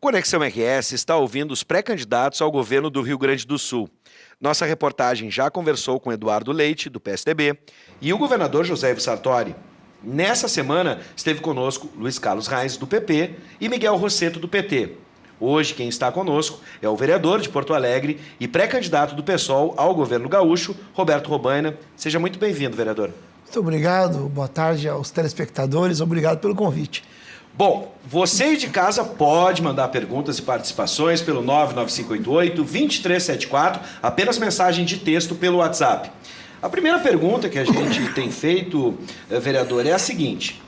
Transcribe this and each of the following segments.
Conexão RS está ouvindo os pré-candidatos ao governo do Rio Grande do Sul. Nossa reportagem já conversou com Eduardo Leite, do PSDB, e o governador José Ivo Sartori. Nessa semana, esteve conosco Luiz Carlos Reis, do PP, e Miguel Rosseto, do PT. Hoje, quem está conosco é o vereador de Porto Alegre e pré-candidato do PSOL ao governo gaúcho, Roberto Robaina. Seja muito bem-vindo, vereador. Muito obrigado, boa tarde aos telespectadores, obrigado pelo convite. Bom, você de casa pode mandar perguntas e participações pelo 99588-2374, apenas mensagem de texto pelo WhatsApp. A primeira pergunta que a gente tem feito, vereador, é a seguinte.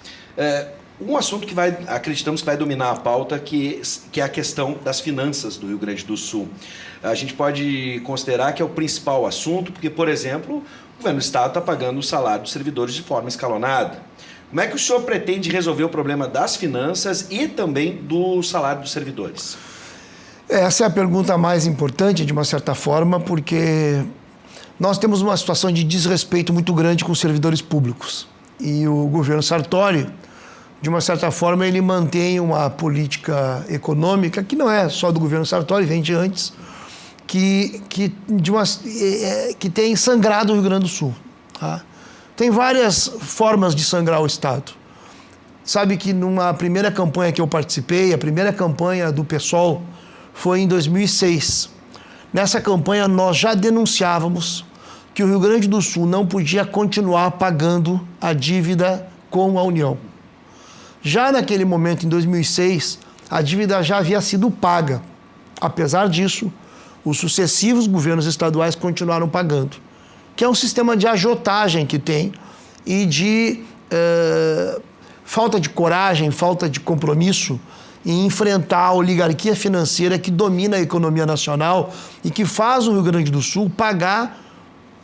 Um assunto que acreditamos que vai dominar a pauta, que é a questão das finanças do Rio Grande do Sul. A gente pode considerar que é o principal assunto, porque, por exemplo, o governo do estado está pagando o salário dos servidores de forma escalonada. Como é que o senhor pretende resolver o problema das finanças e também do salário dos servidores? Essa é a pergunta mais importante, de uma certa forma, porque nós temos uma situação de desrespeito muito grande com os servidores públicos. E o governo Sartori, de uma certa forma, ele mantém uma política econômica, que não é só do governo Sartori, vem de antes, que tem sangrado o Rio Grande do Sul. Tá? Tem várias formas de sangrar o Estado. Sabe que numa primeira campanha que eu participei, a primeira campanha do PSOL foi em 2006. Nessa campanha nós já denunciávamos que o Rio Grande do Sul não podia continuar pagando a dívida com a União. Já naquele momento, em 2006, a dívida já havia sido paga. Apesar disso, os sucessivos governos estaduais continuaram pagando, que é um sistema de agiotagem que tem e de falta de coragem, falta de compromisso em enfrentar a oligarquia financeira que domina a economia nacional e que faz o Rio Grande do Sul pagar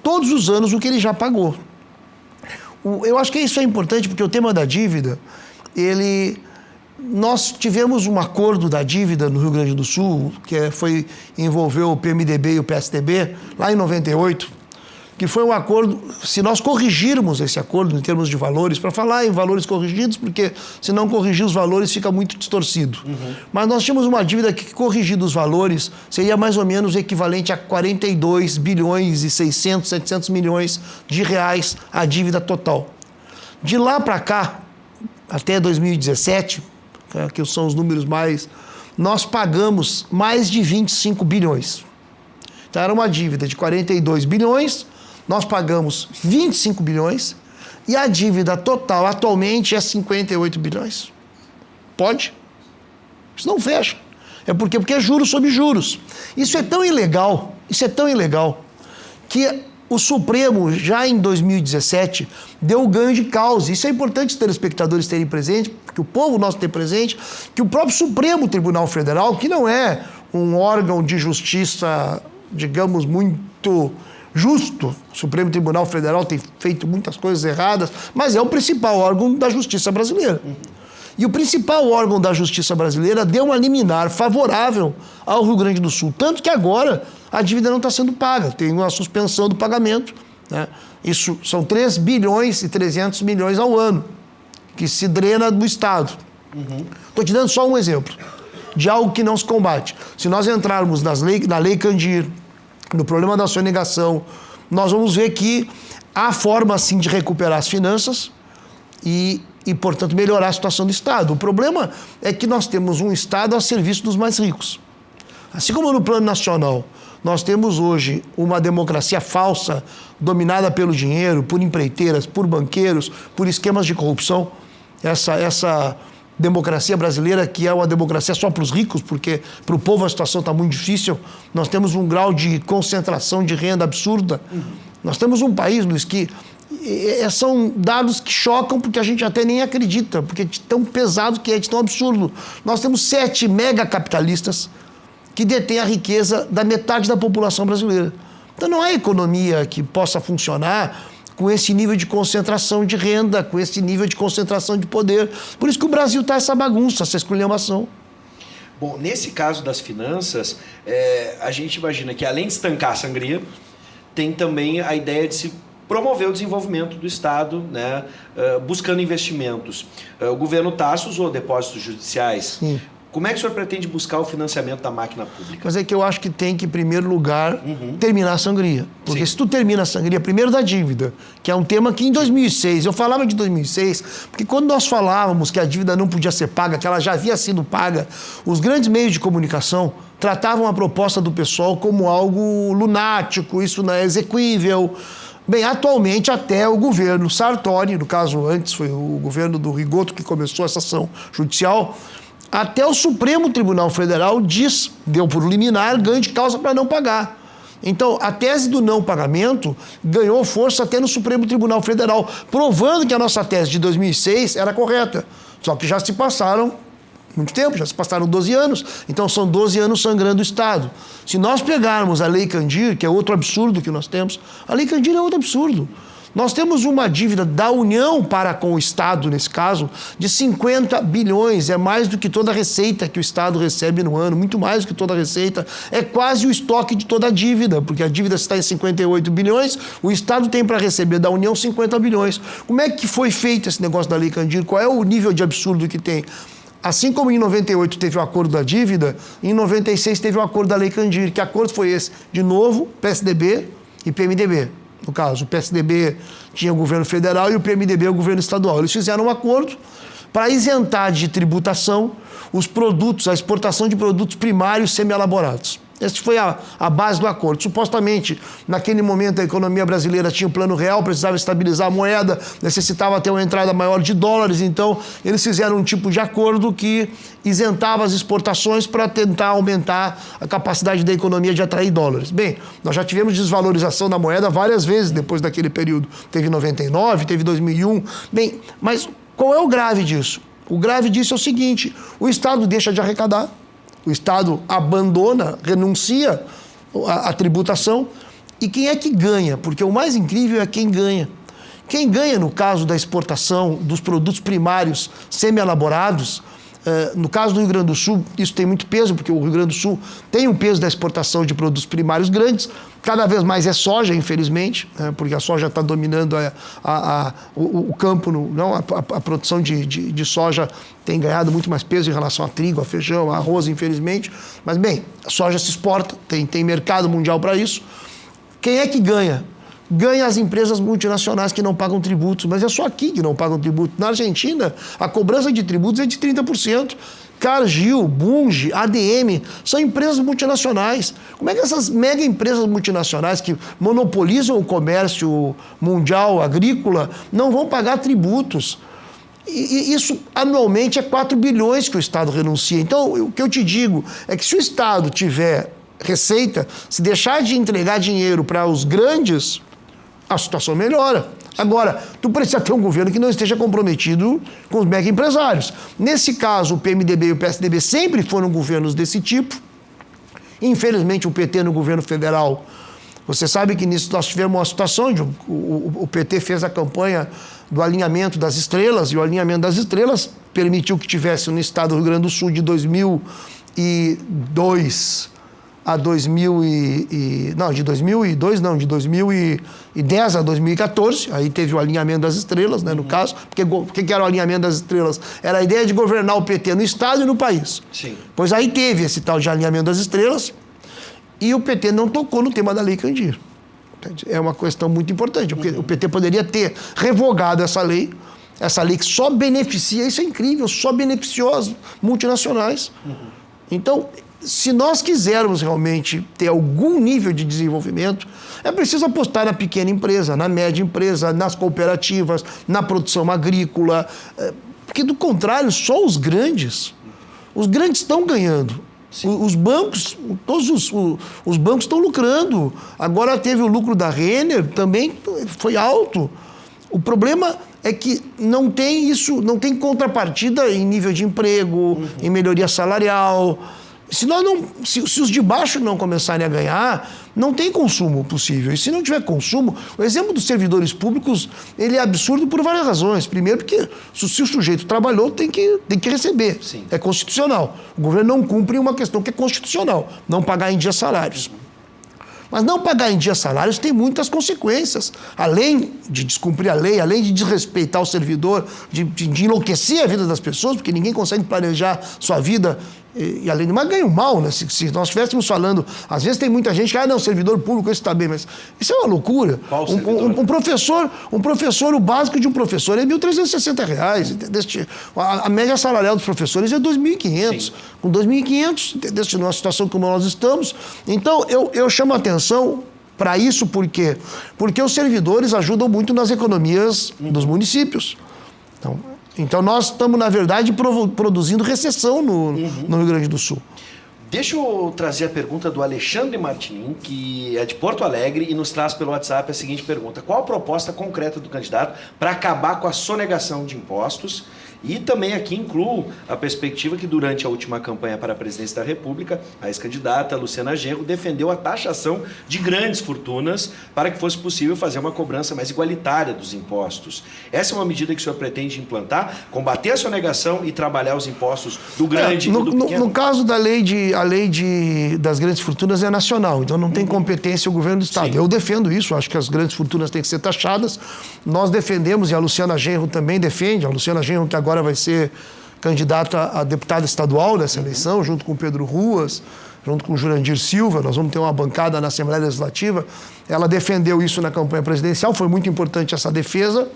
todos os anos o que ele já pagou. Eu acho que isso é importante porque o tema da dívida, nós tivemos um acordo da dívida no Rio Grande do Sul, que envolveu o PMDB e o PSDB, lá em 98, que foi um acordo, se nós corrigirmos esse acordo em termos de valores, para falar em valores corrigidos, porque se não corrigir os valores fica muito distorcido. Mas nós tínhamos uma dívida que, corrigido os valores, seria mais ou menos equivalente a 42 bilhões e 600, 700 milhões de reais a dívida total. De lá para cá, até 2017, que são os números nós pagamos mais de 25 bilhões. Então era uma dívida de 42 bilhões, nós pagamos 25 bilhões e a dívida total atualmente é 58 bilhões. Pode? Isso não fecha. Porque é juros sobre juros. Isso é tão ilegal, que o Supremo, já em 2017, deu o ganho de causa. Isso é importante os telespectadores terem presente, porque o povo nosso tem presente, que o próprio Supremo Tribunal Federal, que não é um órgão de justiça, digamos, muito justo, o Supremo Tribunal Federal tem feito muitas coisas erradas, mas é o principal órgão da justiça brasileira. E o principal órgão da justiça brasileira deu uma liminar favorável ao Rio Grande do Sul, tanto que agora a dívida não está sendo paga, tem uma suspensão do pagamento, né? Isso são 3 bilhões e 300 milhões ao ano, que se drena do Estado. Estou te dando só um exemplo de algo que não se combate. Se nós entrarmos na Lei Candir, no problema da sonegação, nós vamos ver que há forma, sim, de recuperar as finanças e, portanto, melhorar a situação do Estado. O problema é que nós temos um Estado a serviço dos mais ricos. Assim como no plano nacional, nós temos hoje uma democracia falsa, dominada pelo dinheiro, por empreiteiras, por banqueiros, por esquemas de corrupção. Essa democracia brasileira, que é uma democracia só para os ricos, porque para o povo a situação está muito difícil. Nós temos um grau de concentração de renda absurda. Nós temos um país, Luiz, que são dados que chocam, porque a gente até nem acredita, porque é de tão pesado que é, de tão absurdo. Nós temos 7 megacapitalistas que detêm a riqueza da metade da população brasileira. Então não há economia que possa funcionar com esse nível de concentração de renda, com esse nível de concentração de poder. Por isso que o Brasil está essa bagunça, essa esculhambação. Bom, nesse caso das finanças, a gente imagina que, além de estancar a sangria, tem também a ideia de se promover o desenvolvimento do Estado, né, buscando investimentos. O governo Tasso usou depósitos judiciais. Sim. Como é que o senhor pretende buscar o financiamento da máquina pública? Mas é que eu acho que tem que, em primeiro lugar, terminar a sangria. Porque Sim. se tu termina a sangria, primeiro da dívida, que é um tema que em 2006, eu falava de 2006, porque quando nós falávamos que a dívida não podia ser paga, que ela já havia sido paga, os grandes meios de comunicação tratavam a proposta do pessoal como algo lunático, isso não é exequível. Bem, atualmente até o governo Sartori, no caso antes foi o governo do Rigoto que começou essa ação judicial, até o Supremo Tribunal Federal deu por liminar ganho de causa para não pagar. Então, a tese do não pagamento ganhou força até no Supremo Tribunal Federal, provando que a nossa tese de 2006 era correta. Só que já se passaram muito tempo, já se passaram 12 anos, então são 12 anos sangrando o Estado. Se nós pegarmos a Lei Candir, que é outro absurdo que nós temos, a Lei Candir é outro absurdo. Nós temos uma dívida da União para com o Estado, nesse caso, de 50 bilhões. É mais do que toda a receita que o Estado recebe no ano, muito mais do que toda a receita. É quase o estoque de toda a dívida, porque a dívida está em 58 bilhões, o Estado tem para receber da União 50 bilhões. Como é que foi feito esse negócio da Lei Candir? Qual é o nível de absurdo que tem? Assim como em 98 teve o acordo da dívida, em 96 teve o acordo da Lei Candir. Que acordo foi esse? De novo, PSDB e PMDB. No caso, o PSDB tinha o governo federal e o PMDB o governo estadual. Eles fizeram um acordo para isentar de tributação os produtos, a exportação de produtos primários semi-elaborados. Essa foi a base do acordo. Supostamente, naquele momento, a economia brasileira tinha um plano real, precisava estabilizar a moeda, necessitava ter uma entrada maior de dólares, então eles fizeram um tipo de acordo que isentava as exportações para tentar aumentar a capacidade da economia de atrair dólares. Bem, nós já tivemos desvalorização da moeda várias vezes depois daquele período. Teve 99, teve 2001. Bem, mas qual é o grave disso? O grave disso é o seguinte, o Estado deixa de arrecadar, o Estado abandona, renuncia à tributação. E quem é que ganha? Porque o mais incrível é quem ganha. Quem ganha, no caso da exportação dos produtos primários semi-elaborados, no caso do Rio Grande do Sul, isso tem muito peso, porque o Rio Grande do Sul tem um peso da exportação de produtos primários grandes, cada vez mais é soja, infelizmente, porque a soja está dominando o campo, a produção de soja tem ganhado muito mais peso em relação a trigo, a feijão, a arroz, infelizmente, mas bem, a soja se exporta, tem mercado mundial para isso. Quem é que ganha? Ganha as empresas multinacionais que não pagam tributos, mas é só aqui que não pagam tributos. Na Argentina, a cobrança de tributos é de 30%. Cargill, Bunge, ADM, são empresas multinacionais. Como é que essas mega empresas multinacionais que monopolizam o comércio mundial agrícola não vão pagar tributos? E isso, anualmente, é 4 bilhões que o Estado renuncia. Então, o que eu te digo é que se o Estado tiver receita, se deixar de entregar dinheiro para os grandes, a situação melhora. Agora, tu precisa ter um governo que não esteja comprometido com os mega empresários. Nesse caso, o PMDB e o PSDB sempre foram governos desse tipo. Infelizmente, o PT no governo federal, você sabe que nisso nós tivemos uma situação onde o PT fez a campanha do alinhamento das estrelas, e o alinhamento das estrelas permitiu que tivesse no estado do Rio Grande do Sul de 2002 a 2010 a 2014, aí teve o alinhamento das estrelas, né, no caso, porque o que era o alinhamento das estrelas? Era a ideia de governar o PT no Estado e no país. Sim. Pois aí teve esse tal de alinhamento das estrelas e o PT não tocou no tema da Lei Candir. É uma questão muito importante, porque o PT poderia ter revogado essa lei que só beneficia, isso é incrível, só beneficiou as multinacionais. Então, se nós quisermos realmente ter algum nível de desenvolvimento, é preciso apostar na pequena empresa, na média empresa, nas cooperativas, na produção agrícola, porque do contrário, só os grandes estão ganhando. Os bancos, todos os bancos estão lucrando. Agora teve o lucro da Renner, também foi alto. O problema é que não tem isso, não tem contrapartida em nível de emprego, em melhoria salarial. Se os de baixo não começarem a ganhar, não tem consumo possível. E se não tiver consumo, o exemplo dos servidores públicos, ele é absurdo por várias razões. Primeiro, porque se o sujeito trabalhou, tem que receber. Sim. É constitucional. O governo não cumpre uma questão que é constitucional, não pagar em dia salários. Mas não pagar em dia salários tem muitas consequências. Além de descumprir a lei, além de desrespeitar o servidor, de enlouquecer a vida das pessoas, porque ninguém consegue planejar sua vida E além de mais, ganham mal, né? Se nós estivéssemos falando... Às vezes tem muita gente que, não, servidor público, esse está bem, mas isso é uma loucura. Qual servidor? Um professor, o básico de um professor é R$ 1.360. A média salarial dos professores é R$ 2.500. Com R$ 2.500, numa situação como nós estamos. Então, eu chamo a atenção para isso, por quê? Porque os servidores ajudam muito nas economias dos municípios. Então nós estamos, na verdade, produzindo recessão no Rio Grande do Sul. Deixa eu trazer a pergunta do Alexandre Martinin, que é de Porto Alegre e nos traz pelo WhatsApp a seguinte pergunta: qual a proposta concreta do candidato para acabar com a sonegação de impostos? E também aqui incluo a perspectiva que durante a última campanha para a presidência da República, a ex-candidata Luciana Genro defendeu a taxação de grandes fortunas para que fosse possível fazer uma cobrança mais igualitária dos impostos. Essa é uma medida que o senhor pretende implantar, combater a sonegação e trabalhar os impostos do grande e do pequeno? No caso da das grandes fortunas é nacional, então não tem competência o governo do Estado. Sim. Eu defendo isso, acho que as grandes fortunas têm que ser taxadas. Nós defendemos, e a Luciana Genro também defende, a Luciana Genro que agora vai ser candidata a deputada estadual nessa eleição, junto com o Pedro Ruas, junto com o Jurandir Silva. Nós vamos ter uma bancada na Assembleia Legislativa. Ela defendeu isso na campanha presidencial, foi muito importante essa defesa.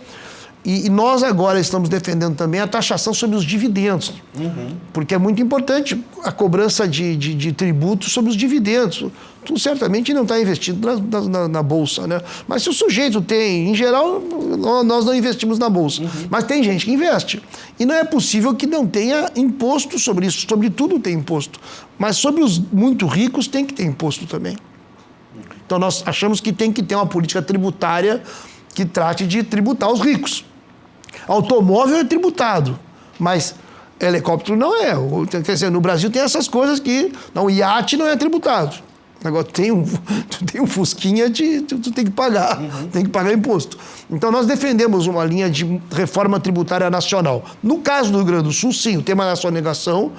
E nós agora estamos defendendo também a taxação sobre os dividendos, porque é muito importante a cobrança de tributos sobre os dividendos. Tu certamente não está investido na Bolsa, né? Mas se o sujeito tem, em geral, nós não investimos na Bolsa, mas tem gente que investe. E não é possível que não tenha imposto sobre isso, sobre tudo tem imposto. Mas sobre os muito ricos tem que ter imposto também. Então nós achamos que tem que ter uma política tributária que trate de tributar os ricos. Automóvel é tributado, mas helicóptero não é. Quer dizer, no Brasil tem essas coisas que... Não, iate não é tributado. Agora, tu tem um Fusquinha, tu tem que pagar, tem que pagar imposto. Então, nós defendemos uma linha de reforma tributária nacional. No caso do Rio Grande do Sul, sim, o tema da sonegação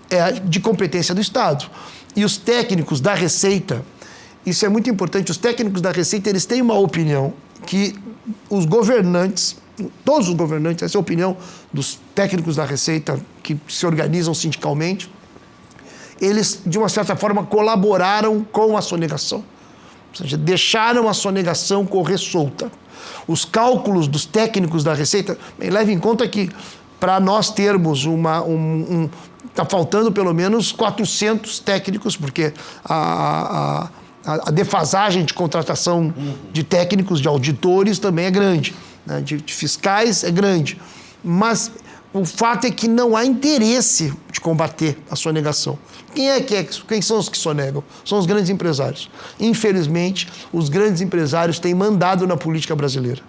é de competência do Estado. E os técnicos da Receita, isso é muito importante, os técnicos da Receita, eles têm uma opinião que os governantes, todos os governantes, essa é a opinião dos técnicos da Receita que se organizam sindicalmente, eles, de uma certa forma, colaboraram com a sonegação. Ou seja, deixaram a sonegação correr solta. Os cálculos dos técnicos da Receita, bem, leve em conta que para nós termos está faltando pelo menos 400 técnicos, porque a defasagem de contratação de técnicos, de auditores também é grande, né? De fiscais é grande. Mas o fato é que não há interesse de combater a sonegação. Quem são os que sonegam? São os grandes empresários. Infelizmente, os grandes empresários têm mandado na política brasileira.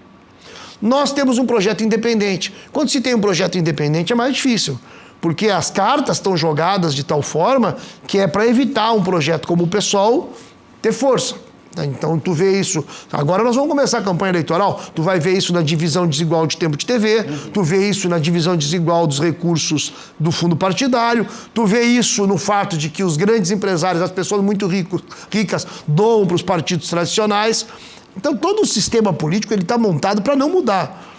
Nós temos um projeto independente. Quando se tem um projeto independente é mais difícil, porque as cartas estão jogadas de tal forma que é para evitar um projeto como o PSOL ter força. Então, tu vê isso... Agora nós vamos começar a campanha eleitoral, tu vai ver isso na divisão desigual de tempo de TV, tu vê isso na divisão desigual dos recursos do fundo partidário, tu vê isso no fato de que os grandes empresários, as pessoas muito ricas, doam para os partidos tradicionais. Então, todo o sistema político está montado para não mudar.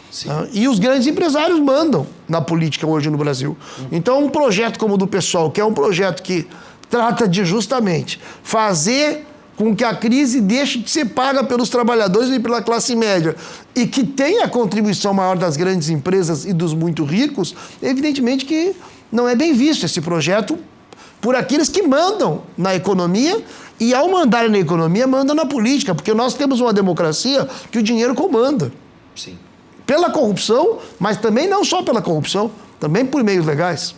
E os grandes empresários mandam na política hoje no Brasil. Então, um projeto como o do PSOL, que é um projeto que trata de justamente fazer com que a crise deixe de ser paga pelos trabalhadores e pela classe média, e que tenha a contribuição maior das grandes empresas e dos muito ricos, evidentemente que não é bem visto esse projeto por aqueles que mandam na economia, e ao mandarem na economia, mandam na política, porque nós temos uma democracia que o dinheiro comanda. Sim. Pela corrupção, mas também não só pela corrupção, também por meios legais.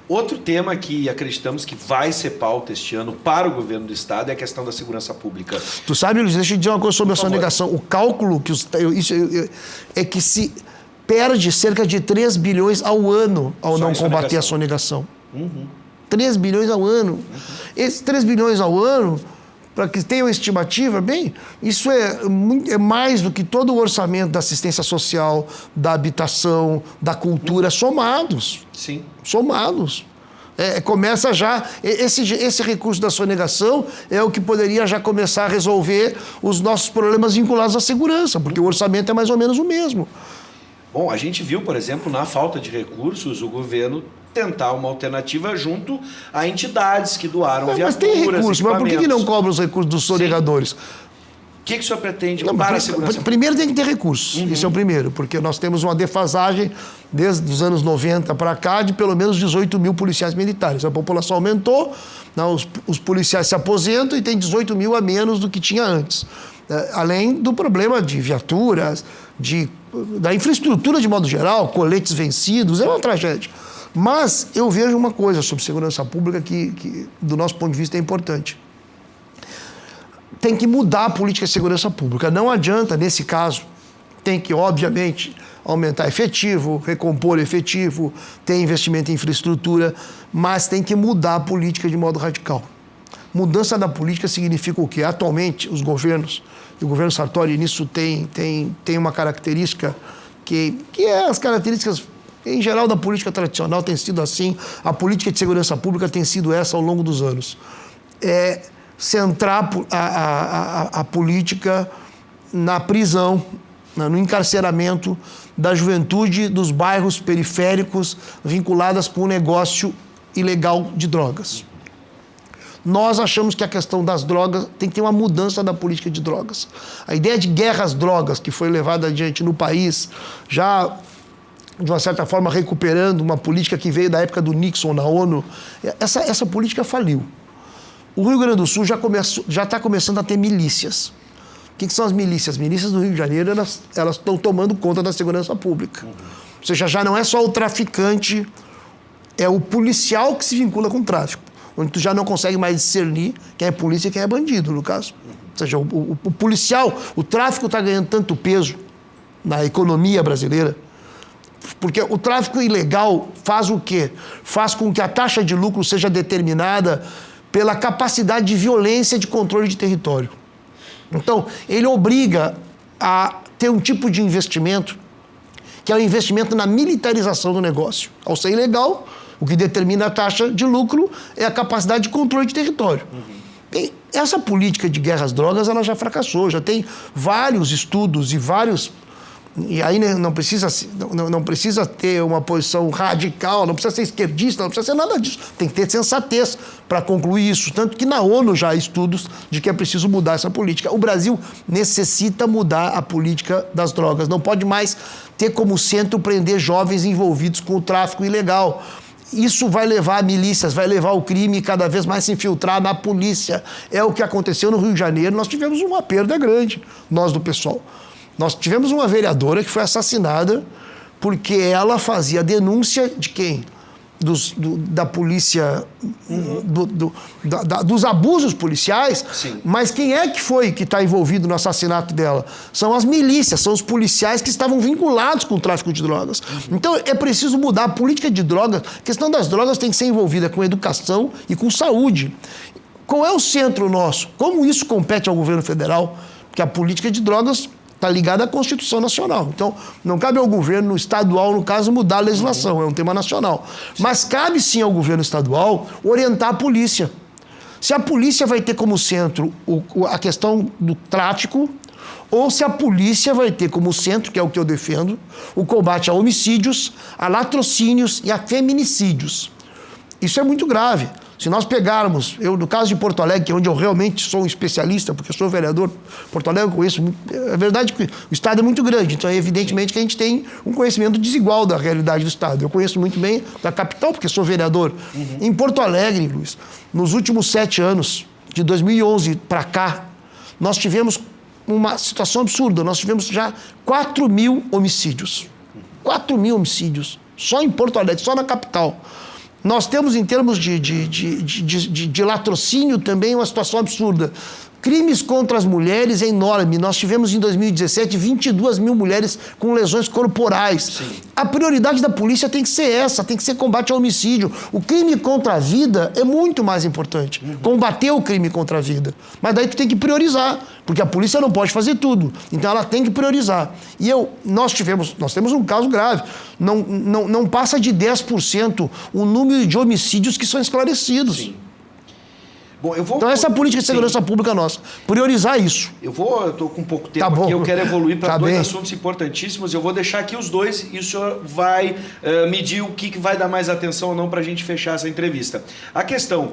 Outro tema que acreditamos que vai ser pauta este ano para o governo do Estado é a questão da segurança pública. Tu sabe, Luiz, deixa eu te dizer uma coisa sobre a sonegação. O cálculo é que se perde cerca de 3 bilhões ao ano ao não combater a sonegação. 3 bilhões ao ano. Esses 3 bilhões ao ano, para que tenham estimativa, bem, isso é mais do que todo o orçamento da assistência social, da habitação, da cultura, somados. Sim. Somados. Começa já... Esse recurso da sonegação é o que poderia já começar a resolver os nossos problemas vinculados à segurança, porque o orçamento é mais ou menos o mesmo. Bom, a gente viu, por exemplo, na falta de recursos, o governo tentar uma alternativa junto a entidades que doaram viaturas, mas tem recurso, mas por que não cobra os recursos dos sonegadores? O que o senhor pretende para a segurança? Primeiro tem que ter recursos, isso é o primeiro, porque nós temos uma defasagem desde os anos 90 para cá de pelo menos 18 mil policiais militares. A população aumentou, os policiais se aposentam e tem 18 mil a menos do que tinha antes. Além do problema de viaturas, da infraestrutura de modo geral, coletes vencidos, é uma tragédia. Mas eu vejo uma coisa sobre segurança pública que do nosso ponto de vista, é importante. Tem que mudar a política de segurança pública. Não adianta, nesse caso, tem que, obviamente, aumentar efetivo, recompor efetivo, ter investimento em infraestrutura, mas tem que mudar a política de modo radical. Mudança da política significa o quê? Atualmente, os governos, e o governo Sartori nisso tem uma característica que é as características, em geral, da política tradicional, tem sido assim, a política de segurança pública tem sido essa ao longo dos anos. Centrar a política na prisão, no encarceramento da juventude dos bairros periféricos vinculadas com o negócio ilegal de drogas. Nós achamos que a questão das drogas tem que ter uma mudança da política de drogas. A ideia de guerra às drogas que foi levada adiante no país, já de uma certa forma recuperando uma política que veio da época do Nixon na ONU, essa política faliu. O Rio Grande do Sul já está começando a ter milícias. O que são as milícias? As milícias do Rio de Janeiro, elas estão tomando conta da segurança pública. Ou seja, já não é só o traficante, é o policial que se vincula com o tráfico, onde tu já não consegue mais discernir quem é polícia e quem é bandido, no caso. Ou seja, o policial, o tráfico está ganhando tanto peso na economia brasileira, porque o tráfico ilegal faz o quê? Faz com que a taxa de lucro seja determinada pela capacidade de violência de controle de território. Então, ele obriga a ter um tipo de investimento que é o investimento na militarização do negócio. Ao ser ilegal, o que determina a taxa de lucro é a capacidade de controle de território. E essa política de guerra às drogas, ela já fracassou, já tem vários estudos e vários... E aí não precisa ter uma posição radical, não precisa ser esquerdista, não precisa ser nada disso. Tem que ter sensatez para concluir isso. Tanto que na ONU já há estudos de que é preciso mudar essa política. O Brasil necessita mudar a política das drogas. Não pode mais ter como centro prender jovens envolvidos com o tráfico ilegal. Isso vai levar a milícias, vai levar o crime cada vez mais se infiltrar na polícia. É o que aconteceu no Rio de Janeiro. Nós tivemos uma perda grande, nós do PSOL. Nós tivemos uma vereadora que foi assassinada porque ela fazia denúncia de quem? Da polícia, dos abusos policiais. Sim. Mas quem é que está envolvido no assassinato dela? São as milícias, são os policiais que estavam vinculados com o tráfico de drogas. Então é preciso mudar a política de drogas. A questão das drogas tem que ser envolvida com educação e com saúde. Qual é o centro nosso? Como isso compete ao governo federal? Porque a política de drogas está ligada à Constituição Nacional. Então, não cabe ao governo estadual, no caso, mudar a legislação, é um tema nacional. Mas cabe sim ao governo estadual orientar a polícia. Se a polícia vai ter como centro a questão do tráfico, ou se a polícia vai ter como centro, que é o que eu defendo, o combate a homicídios, a latrocínios e a feminicídios. Isso é muito grave. Se nós pegarmos, no caso de Porto Alegre, que é onde eu realmente sou um especialista, porque eu sou vereador, Porto Alegre eu conheço, é verdade que o Estado é muito grande, então é evidentemente que a gente tem um conhecimento desigual da realidade do Estado. Eu conheço muito bem da capital, porque sou vereador. Em Porto Alegre, Luiz, nos últimos 7 anos, de 2011 para cá, nós tivemos uma situação absurda, nós tivemos já 4 mil homicídios. 4 mil homicídios, só em Porto Alegre, só na capital. Nós temos, em termos de latrocínio, também uma situação absurda. Crimes contra as mulheres é enorme. Nós tivemos, em 2017, 22 mil mulheres com lesões corporais. Sim. A prioridade da polícia tem que ser essa, tem que ser combate ao homicídio. O crime contra a vida é muito mais importante. Combater o crime contra a vida. Mas daí tu tem que priorizar, porque a polícia não pode fazer tudo. Então ela tem que priorizar. E nós temos um caso grave. Não passa de 10% o número de homicídios que são esclarecidos. Sim. Bom, eu vou... Então essa política de segurança pública nossa, priorizar isso. Eu estou com pouco tempo Tá bom. aqui, eu quero evoluir para dois bem. assuntos importantíssimos. Eu vou deixar aqui os dois e o senhor vai medir o que vai dar mais atenção ou não para a gente fechar essa entrevista. A questão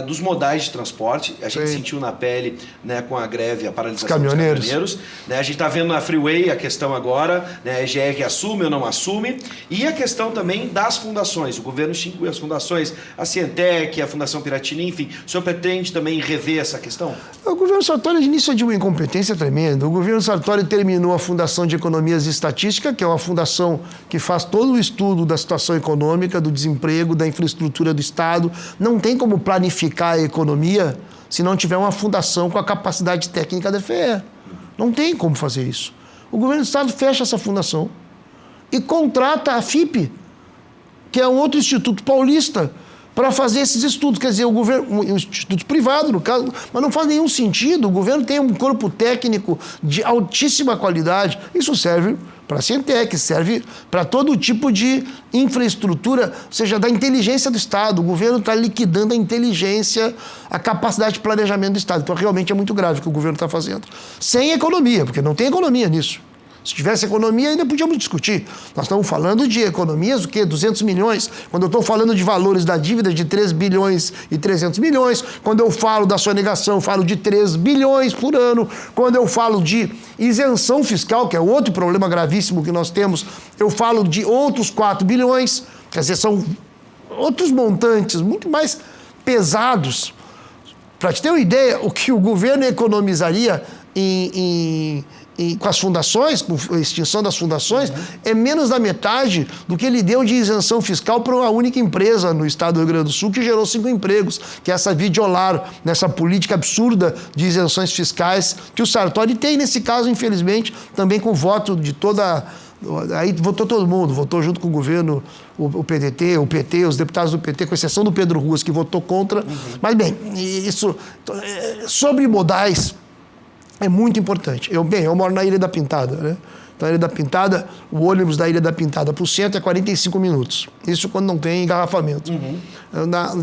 dos modais de transporte, a gente sentiu na pele, né, com a greve, a paralisação dos caminhoneiros. Né, a gente está vendo na Freeway a questão agora, né, a EGR assume ou não assume, e a questão também das fundações. O governo extinguiu as fundações, a Cientec, a Fundação Piratini, enfim. O senhor pretende também rever essa questão? O governo Sartori, de início, é de uma incompetência tremenda. O governo Sartori terminou a Fundação de Economias e Estatística, que é uma fundação que faz todo o estudo da situação econômica, do desemprego, da infraestrutura do Estado. Não tem como planificar a economia se não tiver uma fundação com a capacidade técnica da FEE. Não tem como fazer isso. O governo do Estado fecha essa fundação e contrata a FIP, que é um outro instituto paulista, para fazer esses estudos. Quer dizer, o governo, um instituto privado, no caso, mas não faz nenhum sentido. O governo tem um corpo técnico de altíssima qualidade. Isso serve para a Cientec, serve para todo tipo de infraestrutura, ou seja, da inteligência do Estado. O governo está liquidando a inteligência, a capacidade de planejamento do Estado. Então, realmente é muito grave o que o governo está fazendo. Sem economia, porque não tem economia nisso. Se tivesse economia, ainda podíamos discutir. Nós estamos falando de economias, o quê? 200 milhões. Quando eu estou falando de valores da dívida de 3 bilhões e 300 milhões, quando eu falo da sonegação, eu falo de 3 bilhões por ano. Quando eu falo de isenção fiscal, que é outro problema gravíssimo que nós temos, eu falo de outros 4 bilhões. Quer dizer, são outros montantes muito mais pesados. Para te ter uma ideia, o que o governo economizaria com as fundações, com a extinção das fundações, é menos da metade do que ele deu de isenção fiscal para uma única empresa no estado do Rio Grande do Sul, que gerou 5 empregos, que é essa Videolar, nessa política absurda de isenções fiscais que o Sartori tem, nesse caso, infelizmente, também com voto de toda... Aí votou todo mundo, votou junto com o governo, o PDT, o PT, os deputados do PT, com exceção do Pedro Ruas, que votou contra. Mas, bem, isso... Sobre modais... É muito importante. Eu moro na Ilha da Pintada, né? Então, a Ilha da Pintada, o ônibus da Ilha da Pintada para o centro é 45 minutos. Isso quando não tem engarrafamento.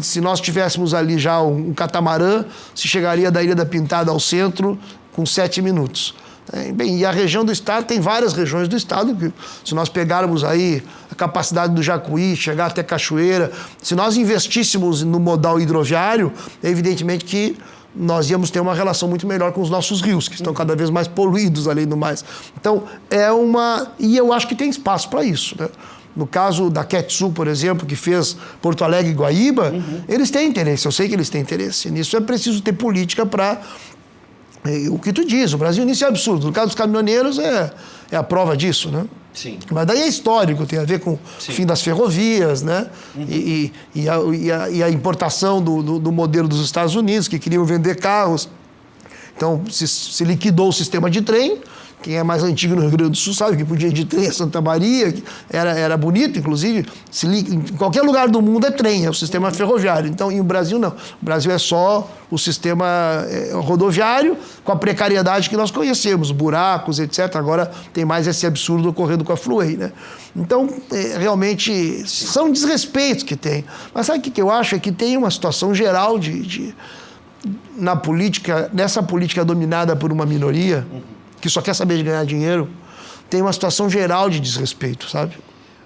Se nós tivéssemos ali já um catamarã, se chegaria da Ilha da Pintada ao centro com 7 minutos. Bem, e a região do estado, tem várias regiões do estado, que, se nós pegarmos aí a capacidade do Jacuí, chegar até Cachoeira, se nós investíssemos no modal hidroviário, evidentemente que nós íamos ter uma relação muito melhor com os nossos rios, que estão cada vez mais poluídos, além do mais. Então, e eu acho que tem espaço para isso, né? No caso da Quetsul, por exemplo, que fez Porto Alegre e Guaíba, eles têm interesse, eu sei que eles têm interesse. Nisso é preciso ter política para... O que tu diz, o Brasil nisso é absurdo. No caso dos caminhoneiros é a prova disso, né? Sim. Mas daí é histórico, tem a ver com o fim das ferrovias, né? E a importação do modelo dos Estados Unidos, que queriam vender carros. Então, se liquidou o sistema de trem. Quem é mais antigo no Rio Grande do Sul sabe que podia ir de trem a Santa Maria, era bonito, inclusive. Em qualquer lugar do mundo é trem, é o sistema ferroviário. Então, e o Brasil não. O Brasil é só o sistema rodoviário, com a precariedade que nós conhecemos, buracos, etc. Agora tem mais esse absurdo ocorrendo com a Fluei, né? Então, realmente, são desrespeitos que tem. Mas sabe o que eu acho? É que tem uma situação geral na política, nessa política dominada por uma minoria, que só quer saber de ganhar dinheiro, tem uma situação geral de desrespeito, sabe?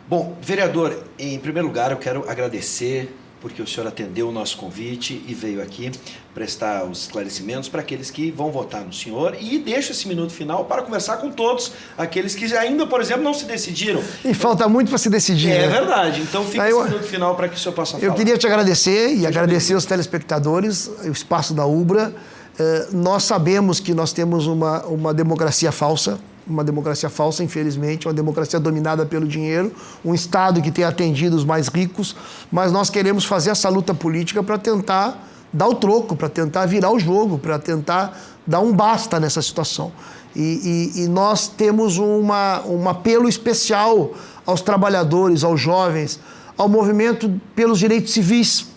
Bom, vereador, em primeiro lugar eu quero agradecer porque o senhor atendeu o nosso convite e veio aqui prestar os esclarecimentos para aqueles que vão votar no senhor e deixa esse minuto final para conversar com todos aqueles que ainda, por exemplo, não se decidiram. E falta muito para se decidir. É, né? Verdade, então fica esse minuto final para que o senhor possa falar. Eu queria te agradecer e agradecer aos telespectadores, o espaço da Ubra. Nós sabemos que nós temos uma democracia falsa, infelizmente, uma democracia dominada pelo dinheiro, um Estado que tem atendido os mais ricos, mas nós queremos fazer essa luta política para tentar dar o troco, para tentar virar o jogo, para tentar dar um basta nessa situação. E nós temos um apelo especial aos trabalhadores, aos jovens, ao movimento pelos direitos civis.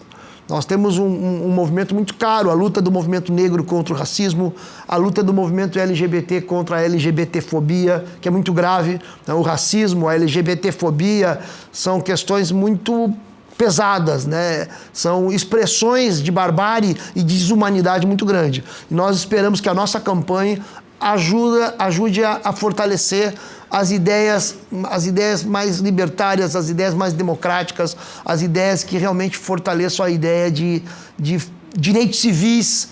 Nós temos um movimento muito caro, a luta do movimento negro contra o racismo, a luta do movimento LGBT contra a LGBTfobia, que é muito grave. O racismo, a LGBTfobia são questões muito pesadas, né? São expressões de barbárie e desumanidade muito grande. E nós esperamos que a nossa campanha ajude a fortalecer as ideias mais libertárias, as ideias mais democráticas, as ideias que realmente fortaleçam a ideia de direitos civis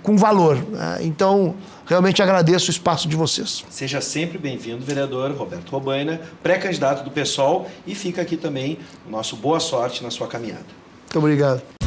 com valor. Então, realmente agradeço o espaço de vocês. Seja sempre bem-vindo, vereador Roberto Robaina, pré-candidato do PSOL, e fica aqui também o nosso boa sorte na sua caminhada. Muito obrigado.